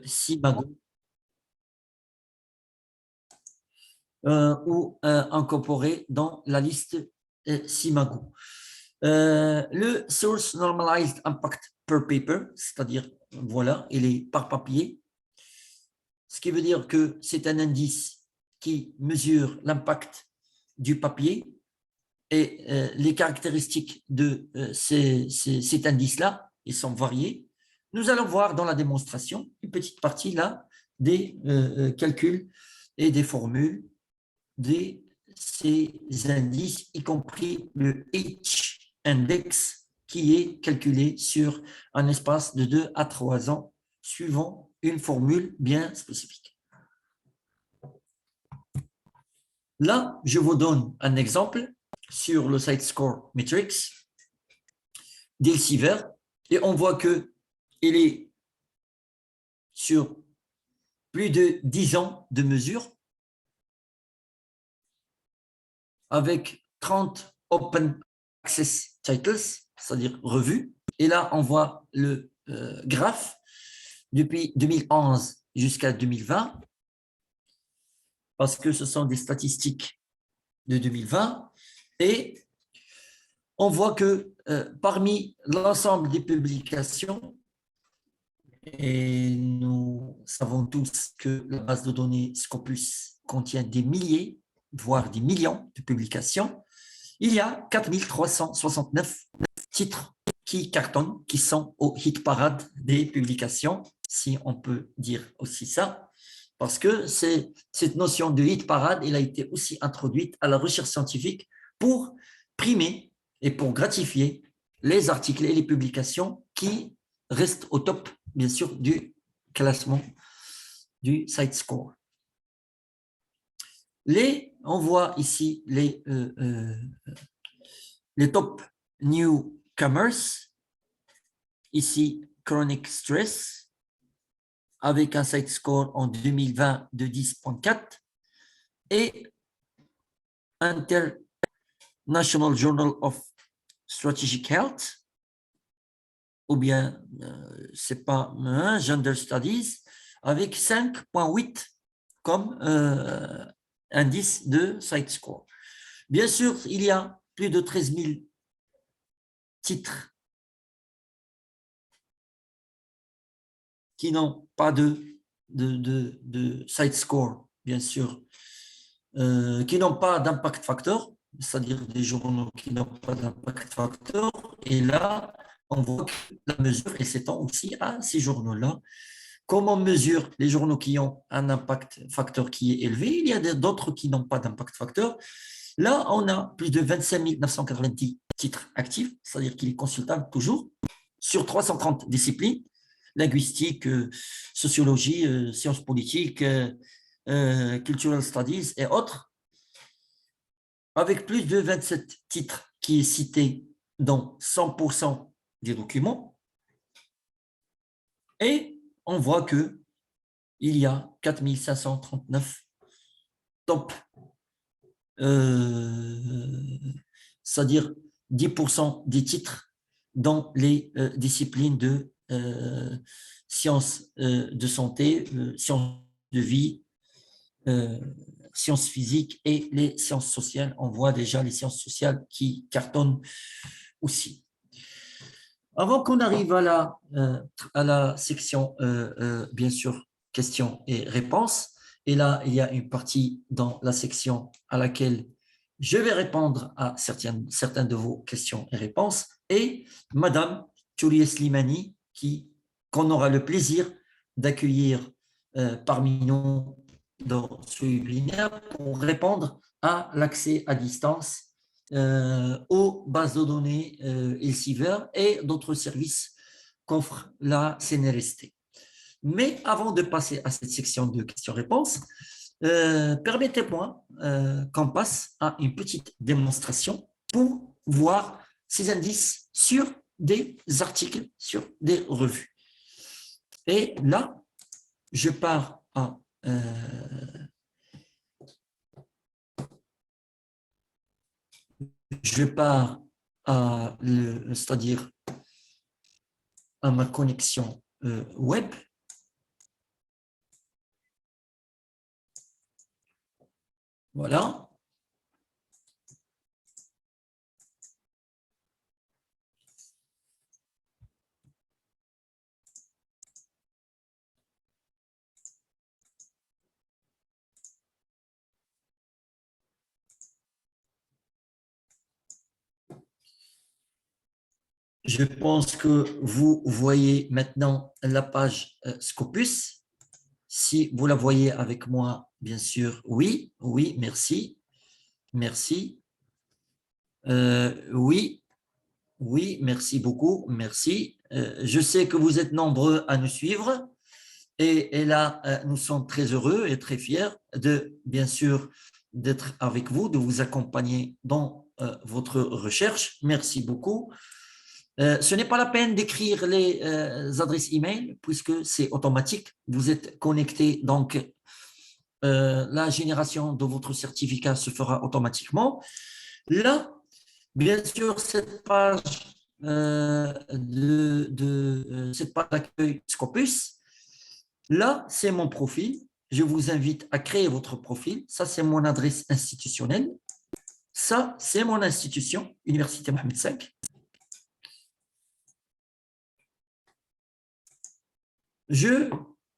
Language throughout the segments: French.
Simago ou incorporé dans la liste Simago. Le Source Normalized Impact per Paper, c'est-à-dire, voilà, il est par papier, ce qui veut dire que c'est un indice qui mesure l'impact du papier et les caractéristiques de cet indice-là, ils sont variés. Nous allons voir dans la démonstration une petite partie là des calculs et des formules de ces indices, y compris le H-index qui est calculé sur un espace de 2 à 3 ans suivant une formule bien spécifique. Là, je vous donne un exemple sur le site score metrics d'Elsevier et on voit qu'il est sur plus de 10 ans de mesure avec 30 open access titles, c'est-à-dire revues. Et là, on voit le graphe depuis 2011 jusqu'à 2020 parce que ce sont des statistiques de 2020 et on voit que parmi l'ensemble des publications, et nous savons tous que la base de données Scopus contient des milliers, voire des millions de publications, il y a 4369 titres qui cartonnent, qui sont au hit parade des publications, si on peut dire aussi ça, parce que cette notion de hit parade, elle a été aussi introduite à la recherche scientifique pour primer et pour gratifier les articles et les publications qui restent au top, bien sûr, du classement du site score. On voit ici les top newcomers, ici Chronic Stress, avec un site score en 2020 de 10.4 et International Journal of Strategic Health, ou bien, c'est pas Gender Studies, avec 5.8 comme indice de site score. Bien sûr, il y a plus de 13 000 titres qui n'ont pas de site score, bien sûr, qui n'ont pas d'impact factor, c'est-à-dire des journaux qui n'ont pas d'impact factor. Et là, on voit que la mesure s'étend aussi à ces journaux-là. Comment on mesure les journaux qui ont un impact facteur qui est élevé? Il y a d'autres qui n'ont pas d'impact facteur. Là, on a plus de 25 990 titres actifs, c'est-à-dire qu'il est consultable toujours, sur 330 disciplines, linguistique, sociologie, sciences politiques, cultural studies et autres, avec plus de 27 titres qui est cité dans 100% des documents. Et on voit qu'il y a 4539 top, c'est-à-dire 10% des titres dans les disciplines de sciences de santé, sciences de vie, sciences physiques et les sciences sociales. On voit déjà les sciences sociales qui cartonnent aussi. Avant qu'on arrive à la section, bien sûr, questions et réponses, et là, il y a une partie dans la section à laquelle je vais répondre à certaines de vos questions et réponses, et Madame Touria Slimani, qu'on aura le plaisir d'accueillir parmi nous dans ce webinaire pour répondre à l'accès à distance aux bases de données Elsevier et d'autres services qu'offre la CNRST. Mais avant de passer à cette section de questions-réponses, permettez-moi qu'on passe à une petite démonstration pour voir ces indices sur des articles, sur des revues. Et là, je pars à c'est-à-dire à ma connexion web Voilà. Je pense que vous voyez maintenant la page Scopus. Si vous la voyez avec moi, bien sûr, oui, oui, merci, merci. Oui, oui, merci beaucoup, merci. Je sais que vous êtes nombreux à nous suivre et là, nous sommes très heureux et très fiers de, bien sûr, d'être avec vous, de vous accompagner dans votre recherche. Merci beaucoup. Ce n'est pas la peine d'écrire les adresses email puisque c'est automatique. Vous êtes connecté, donc la génération de votre certificat se fera automatiquement. Là, bien sûr, cette page cette page d'accueil Scopus, là, c'est mon profil. Je vous invite à créer votre profil. Ça, c'est mon adresse institutionnelle. Ça, c'est mon institution, Université Mohamed V.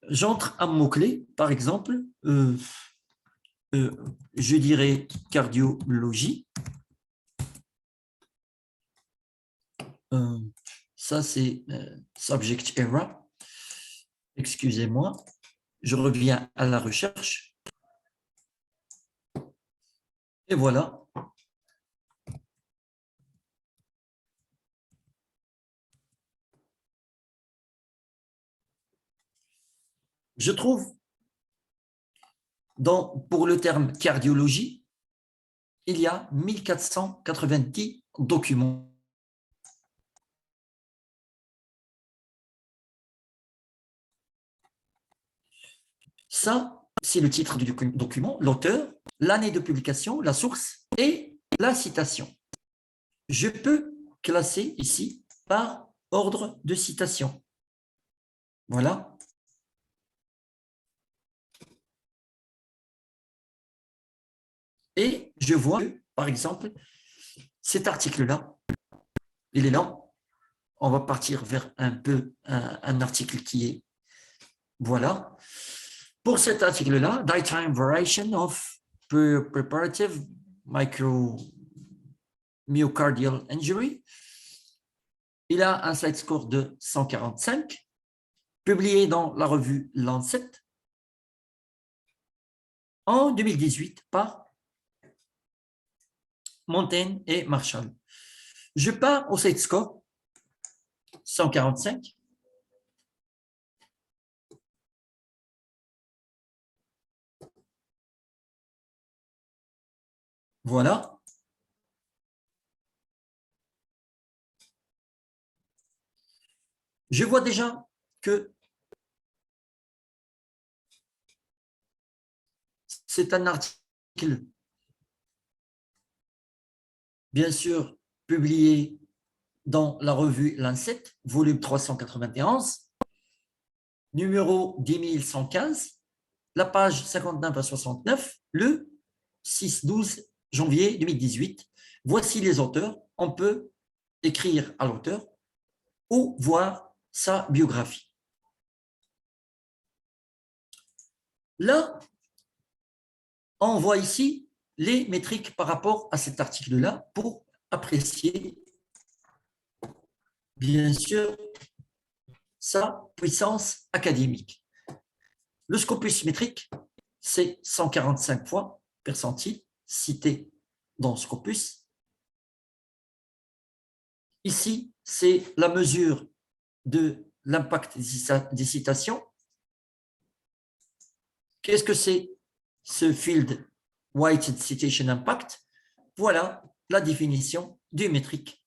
J'entre un mot-clé, par exemple, euh, je dirais cardiologie. Euh, Ça, c'est subject error. Excusez-moi. Je reviens à la recherche. Et voilà. Je trouve, pour le terme cardiologie, il y a 1490 documents. Ça, c'est le titre du document, l'auteur, l'année de publication, la source et la citation. Je peux classer ici par ordre de citation. Voilà. Et je vois que, par exemple, cet article-là, il est là. On va partir vers un article qui est, voilà. Pour cet article-là, Daytime Variation of Preparative Myocardial Injury, il a un site score de 145, publié dans la revue Lancet en 2018 par Montaigne et Marshall. Je pars au site score 145. Voilà. Je vois déjà que c'est un article, bien sûr, publié dans la revue Lancet, volume 391, numéro 10115, la page 59 à 69, le 6-12 janvier 2018. Voici les auteurs. On peut écrire à l'auteur ou voir sa biographie. Là, on voit ici les métriques par rapport à cet article-là pour apprécier, bien sûr, sa puissance académique. Le scopus métrique, c'est 145 fois percentile cité dans Scopus. Ici, c'est la mesure de l'impact des citations. Qu'est-ce que c'est ce field weighted citation impact? Voilà la définition du métrique.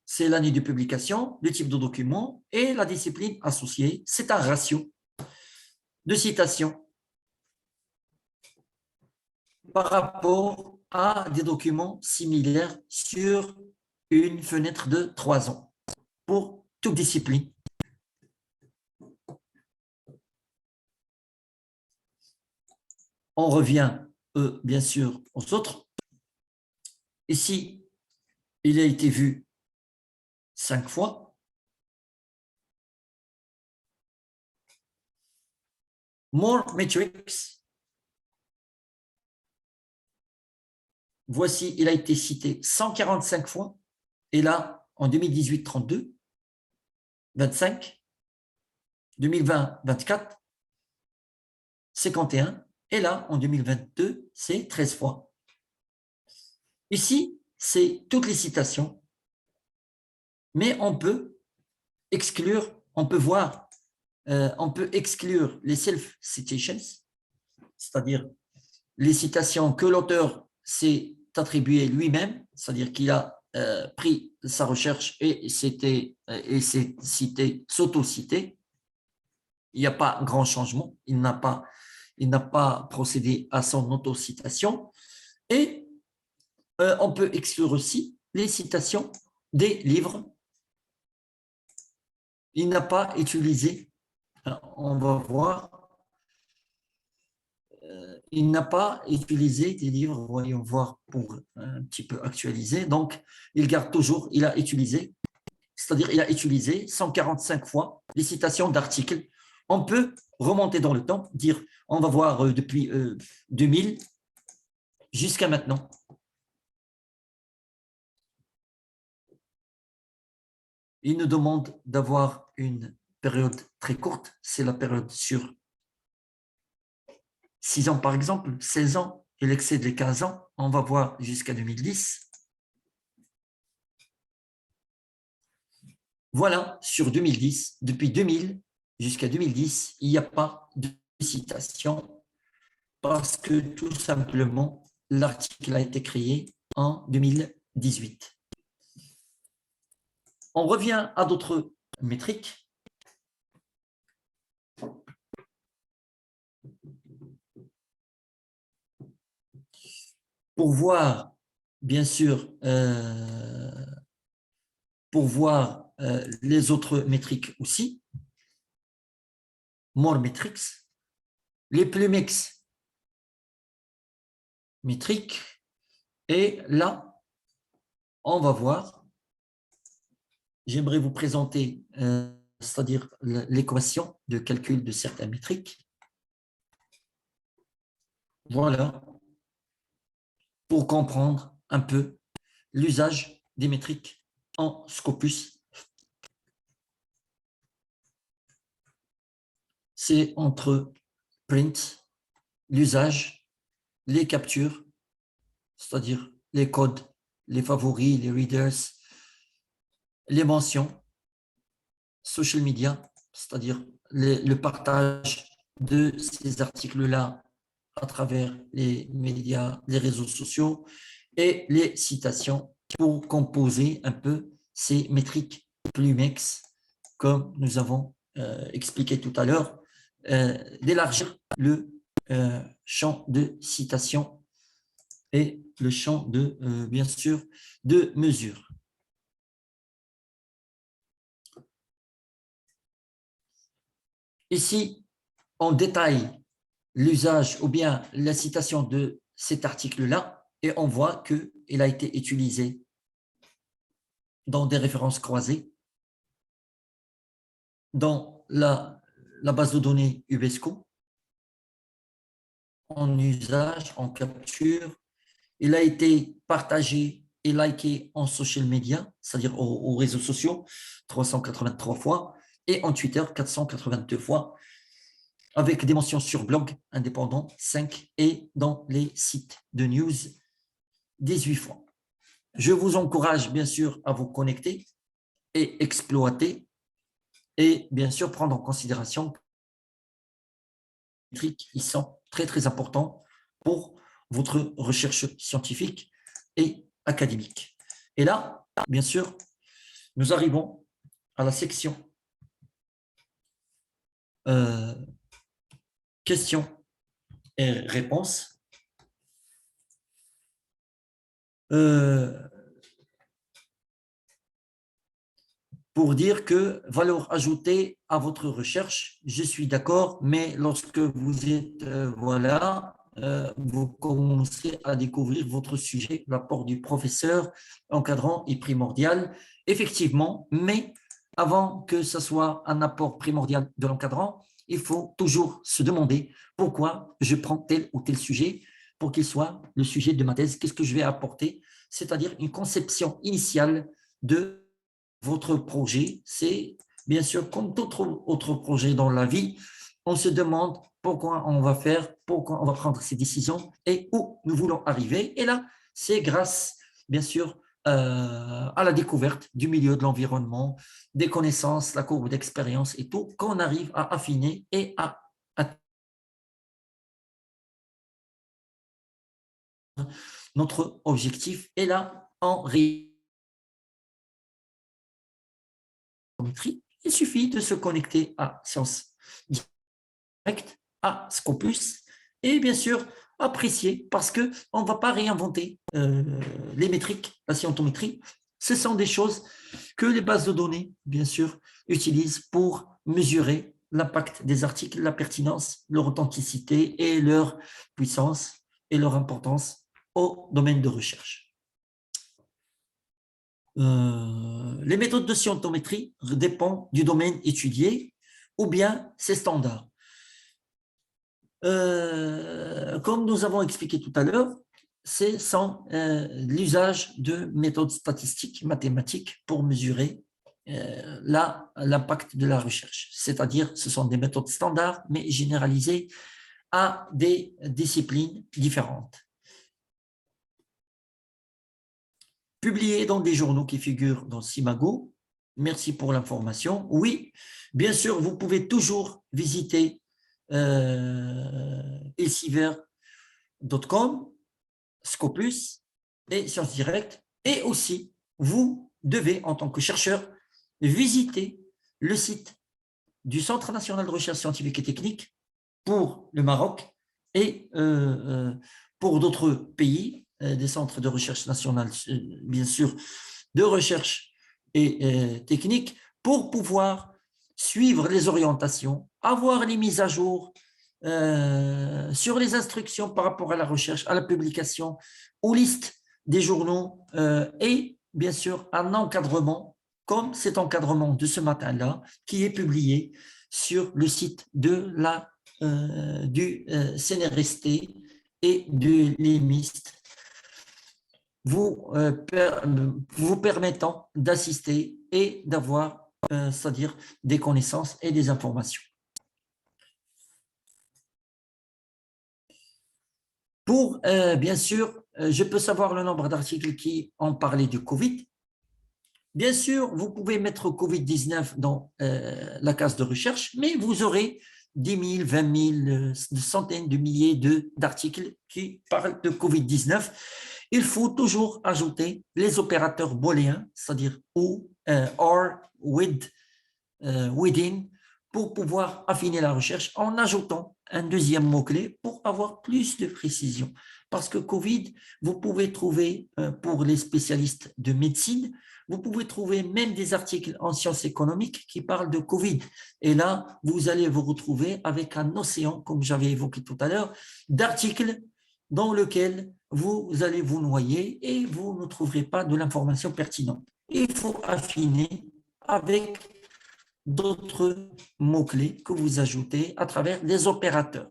C'est l'année de publication, le type de document et la discipline associée. C'est un ratio de citation par rapport à des documents similaires sur une fenêtre de 3 ans pour toute discipline. On revient, bien sûr, aux autres. Ici, il a été vu 5 fois. More metrics. Voici, il a été cité 145 fois. Et là, en 2018, 32, 25, 2020, 24, 51. Et là, en 2022, c'est 13 fois. Ici, c'est toutes les citations. Mais on peut exclure, on peut voir, on peut exclure les self-citations, c'est-à-dire les citations que l'auteur s'est attribué lui-même, c'est-à-dire qu'il a pris sa recherche et s'est cité, s'auto-cité. Il n'y a pas grand changement, il n'a pas procédé à son auto-citation. Et on peut exclure aussi les citations des livres. Il n'a pas utilisé, on va voir, il n'a pas utilisé des livres, voyons voir pour un petit peu actualiser. Donc, il garde toujours, il a utilisé, c'est-à-dire il a utilisé 145 fois les citations d'articles. On peut remonter dans le temps, dire, on va voir depuis 2000 jusqu'à maintenant. Il nous demande d'avoir une période très courte, c'est la période sur 6 ans par exemple, 16 ans, il excède les 15 ans, on va voir jusqu'à 2010. Voilà, sur 2010, depuis 2000 jusqu'à 2010, il n'y a pas de citation parce que tout simplement, l'article a été créé en 2018. On revient à d'autres métriques. Pour voir, bien sûr, pour voir les autres métriques aussi, more metrics, les plus mix métriques, et là, on va voir, j'aimerais vous présenter, c'est-à-dire l'équation de calcul de certaines métriques. Voilà, pour comprendre un peu l'usage des métriques en Scopus. C'est entre print, l'usage, les captures, c'est-à-dire les codes, les favoris, les readers, les mentions, social media, c'est-à-dire le partage de ces articles-là à travers les médias, les réseaux sociaux et les citations pour composer un peu ces métriques Plumex, comme nous avons expliqué tout à l'heure, d'élargir le champ de citation et le champ de, bien sûr, de mesure. Ici, on détaille l'usage ou bien la citation de cet article-là et on voit qu'il a été utilisé dans des références croisées, dans la base de données UNESCO, en usage, en capture. Il a été partagé et liké en social media, c'est-à-dire aux réseaux sociaux, 383 fois, et en Twitter, 482 fois, avec des mentions sur blog indépendant, 5, et dans les sites de news, 18 fois. Je vous encourage bien sûr à vous connecter et exploiter et bien sûr prendre en considération les métriques qui sont très très importants pour votre recherche scientifique et académique. Et là, bien sûr, nous arrivons à la section questions et réponses. Pour dire que valeur ajoutée à votre recherche, je suis d'accord, mais lorsque vous êtes, voilà, vous commencez à découvrir votre sujet. L'apport du professeur encadrant est primordial, effectivement, mais avant que ce soit un apport primordial de l'encadrant, il faut toujours se demander pourquoi je prends tel ou tel sujet pour qu'il soit le sujet de ma thèse, qu'est-ce que je vais apporter, c'est-à-dire une conception initiale de votre projet. C'est bien sûr comme tout autre projet dans la vie, on se demande pourquoi on va faire, pourquoi on va prendre ces décisions et où nous voulons arriver. Et là, c'est grâce, bien sûr, à la découverte du milieu, de l'environnement, des connaissances, la courbe d'expérience et tout, qu'on arrive à affiner et à notre objectif. Et là, en géométrie, il suffit de se connecter à Sciences Directes, à Scopus, et bien sûr, apprécier, parce qu'on ne va pas réinventer les métriques, la scientométrie. Ce sont des choses que les bases de données, bien sûr, utilisent pour mesurer l'impact des articles, la pertinence, leur authenticité et leur puissance et leur importance au domaine de recherche. Les méthodes de scientométrie dépendent du domaine étudié ou bien ses standards. Comme nous avons expliqué tout à l'heure, c'est sans l'usage de méthodes statistiques, mathématiques pour mesurer l'impact de la recherche. C'est-à-dire, ce sont des méthodes standards, mais généralisées à des disciplines différentes. Publiées dans des journaux qui figurent dans Simago. Merci pour l'information. Oui, bien sûr, vous pouvez toujours visiter elsevier.com, Scopus et Sciences Directes. Et aussi, vous devez, en tant que chercheur, visiter le site du Centre national de recherche scientifique et technique pour le Maroc et pour d'autres pays, des centres de recherche nationale, bien sûr, de recherche et technique, pour pouvoir suivre les orientations, avoir les mises à jour sur les instructions par rapport à la recherche, à la publication, aux listes des journaux et bien sûr un encadrement comme cet encadrement de ce matin-là qui est publié sur le site de du CNRST et de l'EMIST, vous permettant d'assister et d'avoir, c'est-à-dire des connaissances et des informations. Pour, bien sûr, je peux savoir le nombre d'articles qui ont parlé du Covid. Bien sûr, vous pouvez mettre Covid-19 dans la case de recherche, mais vous aurez 10 000, 20 000, des centaines de milliers d'articles qui parlent de Covid-19. Il faut toujours ajouter les opérateurs booléens, c'est-à-dire ou, or, with, within, pour pouvoir affiner la recherche en ajoutant un deuxième mot-clé pour avoir plus de précision. Parce que Covid, vous pouvez trouver, pour les spécialistes de médecine, vous pouvez trouver même des articles en sciences économiques qui parlent de Covid. Et là, vous allez vous retrouver avec un océan, comme j'avais évoqué tout à l'heure, d'articles dans lequel vous allez vous noyer et vous ne trouverez pas de l'information pertinente. Il faut affiner avec d'autres mots-clés que vous ajoutez à travers des opérateurs.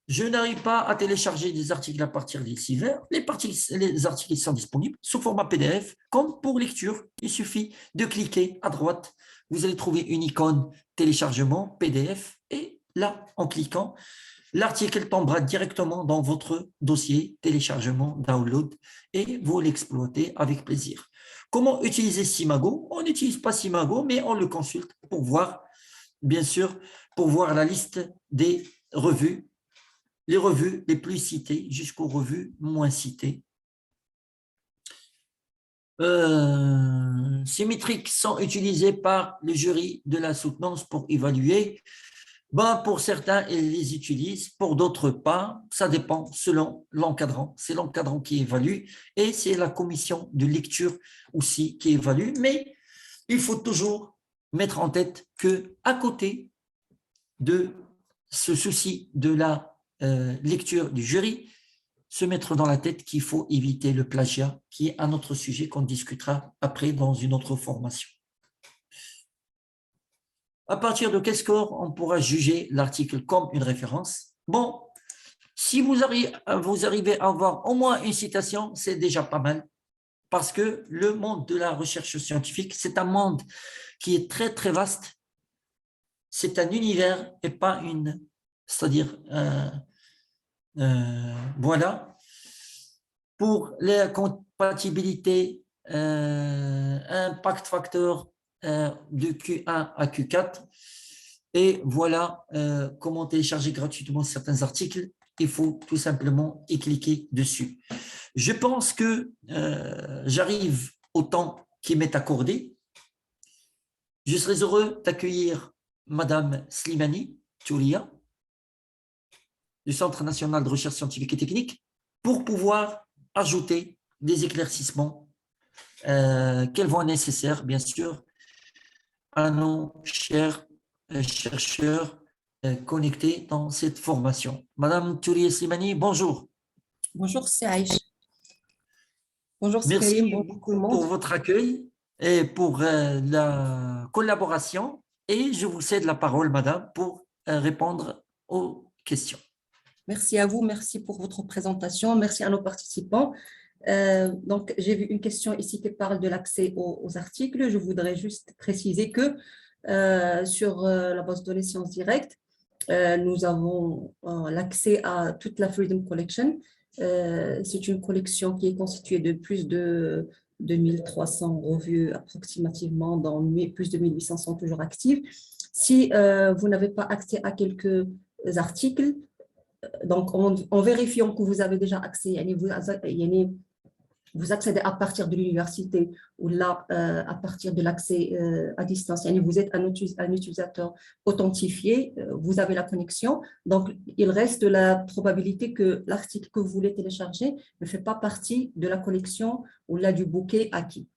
Je n'arrive pas à télécharger des articles à partir d'Elsevier. Les articles sont disponibles sous format PDF, comme pour lecture. Il suffit de cliquer à droite. Vous allez trouver une icône téléchargement PDF et là, en cliquant, l'article tombera directement dans votre dossier téléchargement, download et vous l'exploitez avec plaisir. Comment utiliser Simago? On n'utilise pas Simago, mais on le consulte pour voir, bien sûr, pour voir la liste des revues, les revues les plus citées jusqu'aux revues moins citées. Ces métriques sont utilisées par le jury de la soutenance pour évaluer. Pour certains, ils les utilisent, pour d'autres pas. Ça dépend selon l'encadrant. C'est l'encadrant qui évalue et c'est la commission de lecture aussi qui évalue. Mais il faut toujours mettre en tête qu'à côté de ce souci de la lecture du jury, se mettre dans la tête qu'il faut éviter le plagiat, qui est un autre sujet qu'on discutera après dans une autre formation. À partir de quel score on pourra juger l'article comme une référence? Bon, si vous arrivez à avoir au moins une citation, c'est déjà pas mal, parce que le monde de la recherche scientifique, c'est un monde qui est très, très vaste. C'est un univers et pas une, c'est-à-dire, voilà. Pour la compatibilité, impact factor de Q1 à Q4. Et voilà comment télécharger gratuitement certains articles. Il faut tout simplement y cliquer dessus. Je pense que j'arrive au temps qui m'est accordé. Je serais heureux d'accueillir Madame Slimani Touria du Centre national de recherche scientifique et technique pour pouvoir ajouter des éclaircissements qu'elles vont nécessaires, bien sûr, à nos chers chercheurs connectés dans cette formation. Madame Touria Slimani, bonjour. Bonjour, c'est Aïcha. Bonjour, c'est Merci Karim. Bonjour tout le beaucoup monde. pour votre accueil et pour la collaboration. Et je vous cède la parole, madame, pour répondre aux questions. Merci à vous, merci pour votre présentation, merci à nos participants. Donc, j'ai vu une question ici qui parle de l'accès aux articles. Je voudrais juste préciser que sur la base de données Sciences Directes, nous avons l'accès à toute la Freedom Collection. C'est une collection qui est constituée de plus de 2300 revues approximativement, dont plus de 1800 sont toujours actives. Si vous n'avez pas accès à quelques articles, donc en vérifiant que vous avez déjà accès, vous accédez à partir de l'université ou là, à partir de l'accès à distance, vous êtes un utilisateur authentifié, vous avez la connexion, donc il reste la probabilité que l'article que vous voulez télécharger ne fait pas partie de la collection ou là du bouquet acquis.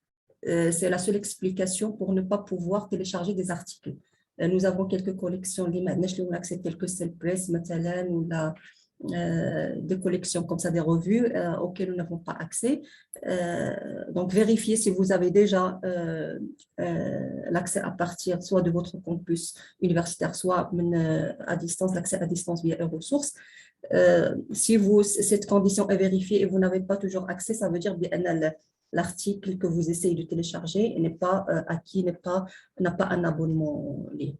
C'est la seule explication pour ne pas pouvoir télécharger des articles. Nous avons quelques collections l'accès telles que Cell Press, Matalan, ou des collections comme ça, des revues auxquelles nous n'avons pas accès. Donc, vérifiez si vous avez déjà l'accès à partir soit de votre campus universitaire, soit à distance, l'accès à distance via ressources. Si cette condition est vérifiée et vous n'avez pas toujours accès, ça veut dire bien l'article que vous essayez de télécharger n'est pas acquis, n'a pas un abonnement lié.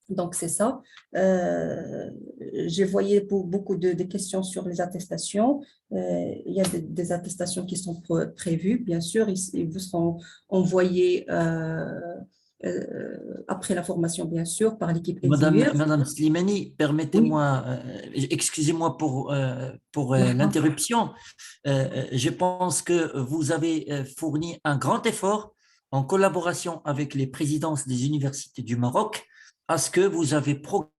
Donc, c'est ça. J'ai voyé beaucoup de questions sur les attestations. Il y a des attestations qui sont prévues, bien sûr. Ils vous seront envoyés après la formation, bien sûr, par l'équipe Elsevier. Madame Slimani, permettez-moi, excusez-moi pour l'interruption. Je pense que vous avez fourni un grand effort en collaboration avec les présidences des universités du Maroc à ce que vous avez progressé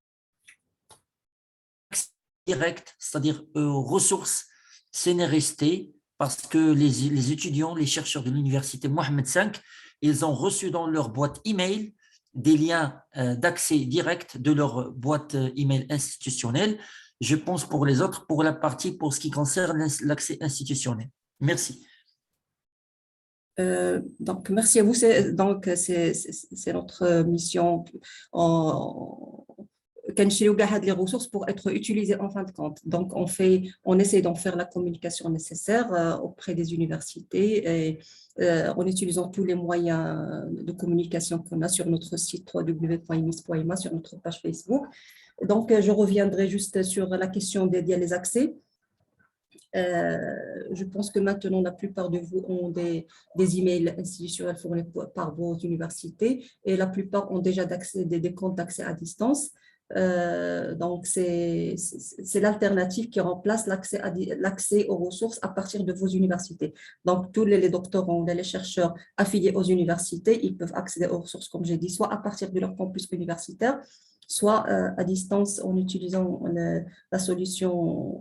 direct, c'est-à-dire aux ressources CNRST, parce que les étudiants, les chercheurs de l'université Mohamed V, ils ont reçu dans leur boîte email des liens d'accès direct de leur boîte email institutionnelle. Je pense pour les autres, pour la partie pour ce qui concerne l'accès institutionnel. Merci. Donc, merci à vous. C'est notre mission les ressources pour être utilisées en fin de compte. Donc, on essaie d'en faire la communication nécessaire auprès des universités et en utilisant tous les moyens de communication qu'on a sur notre site www.imis.ima, sur notre page Facebook. Donc, je reviendrai juste sur la question dédiée à les accès. Je pense que maintenant, la plupart de vous ont des emails institutionnels fournis par vos universités et la plupart ont déjà des comptes d'accès à distance. Donc, c'est l'alternative qui remplace l'accès aux ressources à partir de vos universités. Donc, tous les doctorants, les chercheurs affiliés aux universités, ils peuvent accéder aux ressources, comme j'ai dit, soit à partir de leur campus universitaire, soit à distance en utilisant la solution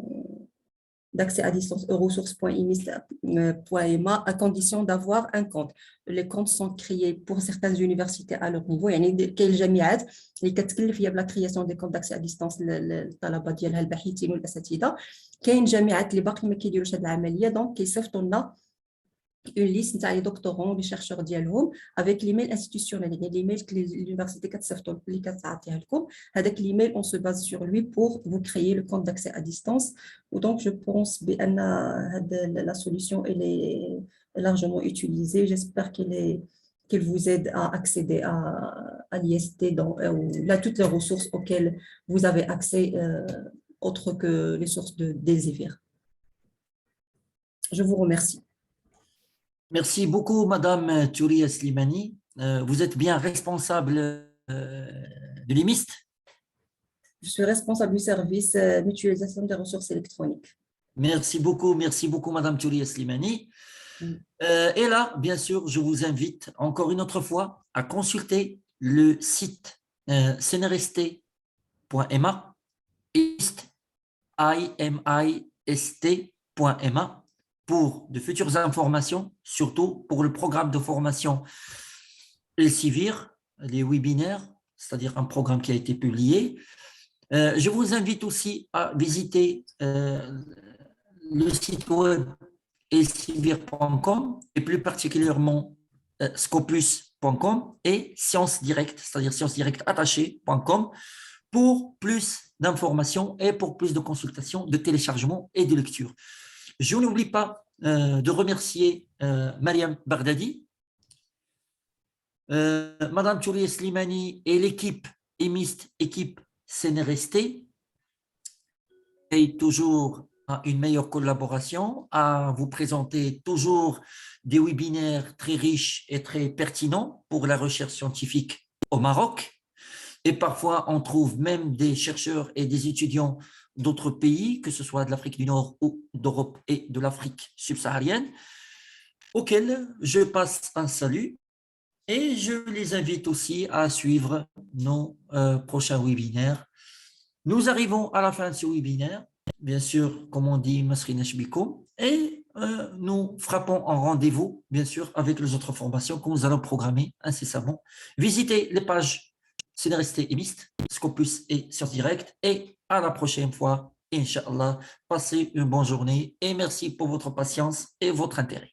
d'accès à distance ressources.imis.ma à condition d'avoir un compte. Les comptes sont créés pour certaines universités à leur niveau. يعني كاين الجامعات اللي كتكلف هي بلا création des comptes d'accès à distance للطلبه ديالها الباحثين والاساتذه. كاين جامعات اللي باقي ما كيديروش هذه العمليه دونك كيصيفطوا لنا une liste نتاع les doctorants les chercheurs ديالهم avec l'email institutionnel يعني l'email que l'université كتصيفطوا اللي كتعطيها لكم هذاك l'email on se base sur lui pour vous créer le compte d'accès à distance donc je pense بان la solution elle est largement utilisée j'espère qu'elle vous aide à accéder à l'IST ou à toutes les ressources auxquelles vous avez accès autre que les sources de d'Elsevier. Je vous remercie. Merci beaucoup, Madame Touria Slimani. Vous êtes bien responsable de l'IMIST? Je suis responsable du service mutualisation des ressources électroniques. Merci beaucoup, Madame Touria Slimani. Et là, bien sûr, je vous invite encore une autre fois à consulter le site cnrst.ma, imist.ma pour de futures informations, surtout pour le programme de formation Elsevier, les webinaires, c'est-à-dire un programme qui a été publié. Je vous invite aussi à visiter le site web elsevier.com et plus particulièrement scopus.com et Sciences Directes, c'est-à-dire sciencesdirectattachées.com pour plus d'informations et pour plus de consultations, de téléchargement et de lecture. Je n'oublie pas de remercier Mariam Bardadi, Madame Touria Slimani et l'équipe EMIST, équipe CNRST, et toujours à une meilleure collaboration, à vous présenter toujours des webinaires très riches et très pertinents pour la recherche scientifique au Maroc. Et parfois, on trouve même des chercheurs et des étudiants d'autres pays, que ce soit de l'Afrique du Nord ou d'Europe et de l'Afrique subsaharienne, auxquels je passe un salut et je les invite aussi à suivre nos prochains webinaires. Nous arrivons à la fin de ce webinaire, bien sûr, comme on dit, Masrina Shbiko, et nous frappons en rendez-vous, bien sûr, avec les autres formations que nous allons programmer incessamment. Visitez les pages CNRST et EMIST, Scopus et Sciences Directes, et à la prochaine fois, Inch'Allah. Passez une bonne journée et merci pour votre patience et votre intérêt.